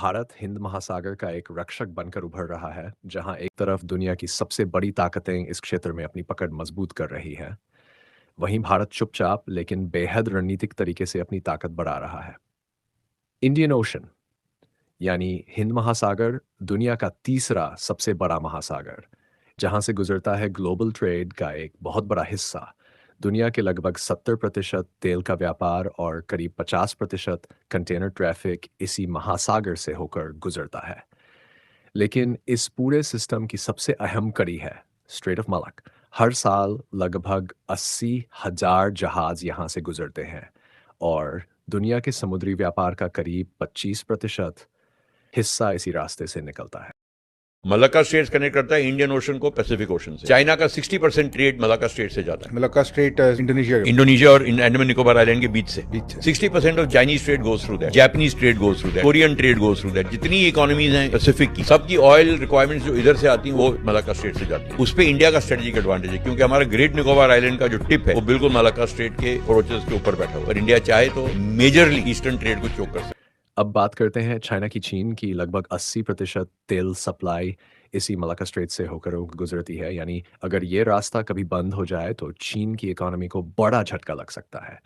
भारत हिंद महासागर का एक रक्षक बनकर उभर रहा है, जहां एक तरफ दुनिया की सबसे बड़ी ताकतें इस क्षेत्र में अपनी पकड़ मजबूत कर रही है, वहीं भारत चुपचाप लेकिन बेहद रणनीतिक तरीके से अपनी ताकत बढ़ा रहा है। इंडियन ओशन यानी हिंद महासागर दुनिया का तीसरा सबसे बड़ा महासागर, जहां से गुजरता है ग्लोबल ट्रेड का एक बहुत बड़ा हिस्सा। दुनिया के लगभग 70% तेल का व्यापार और करीब 50% कंटेनर ट्रैफिक इसी महासागर से होकर गुजरता है। लेकिन इस पूरे सिस्टम की सबसे अहम कड़ी है स्ट्रेट ऑफ मलक। हर साल लगभग 80,000 जहाज यहाँ से गुजरते हैं और दुनिया के समुद्री व्यापार का करीब 25% हिस्सा इसी रास्ते से निकलता है। मलाक्का स्ट्रेट्स कनेक्ट करता है इंडियन ओशन को पैसिफिक ओशन से। चाइना का 60% ट्रेड मलाक्का स्ट्रेट से जाता है। मलाक्का स्ट्रेट इंडोनेशिया और अंडमान निकोबार आइलैंड के बीच से 60% of Chinese trade goes through that, Japanese trade goes through that, Korean trade goes through that. जितनी इकोनॉमीज हैं पैसिफिक की, सबकी ऑयल रिक्वायरमेंट्स जो इधर से आती हैं वो मलाक्का स्ट्रेट से जाती है। उस पर इंडिया का स्ट्रेटेजिक एडवांटेज है, क्योंकि हमारा ग्रेट निकोबार आइलैंड का जो टिप है वो बिल्कुल मलाक्का स्ट्रेट के अप्रोचेस के ऊपर बैठा हुआ है। और इंडिया चाहे तो मेजरली ईस्टर्न ट्रेड को चोक कर सकता है। अब बात करते हैं चाइना की। चीन की लगभग 80% तेल सप्लाई इसी मलाक्का स्ट्रेट से होकर गुजरती है, यानी अगर ये रास्ता कभी बंद हो जाए तो चीन की इकोनॉमी को बड़ा झटका लग सकता है।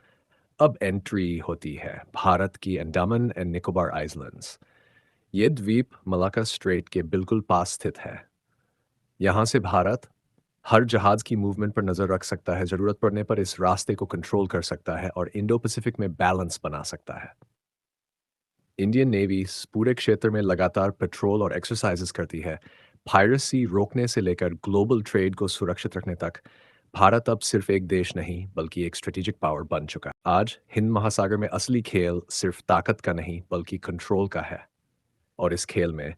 अब एंट्री होती है भारत की अंडमान एंड निकोबार आइलैंड्स। ये द्वीप मलाक्का स्ट्रेट के बिल्कुल पास स्थित है। यहाँ से भारत हर जहाज की मूवमेंट पर नजर रख सकता है, जरूरत पड़ने पर इस रास्ते को कंट्रोल कर सकता है और इंडो पैसिफिक में बैलेंस बना सकता है। इंडियन नेवी इस पूरे क्षेत्र में लगातार पेट्रोल और एक्सरसाइजेस करती है। पायरेसी रोकने से लेकर ग्लोबल ट्रेड को सुरक्षित रखने तक भारत अब सिर्फ एक देश नहीं बल्कि एक स्ट्रेटेजिक पावर बन चुका है। आज हिंद महासागर में असली खेल सिर्फ ताकत का नहीं बल्कि कंट्रोल का है। और इस खेल में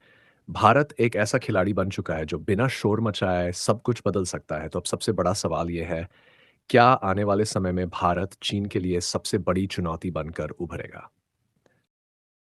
भारत एक ऐसा खिलाड़ी बन चुका है जो बिना शोर मचाए सब कुछ बदल सकता है। तो अब सबसे बड़ा सवाल यह है, क्या आने वाले समय में भारत चीन के लिए सबसे बड़ी चुनौती बनकर उभरेगा?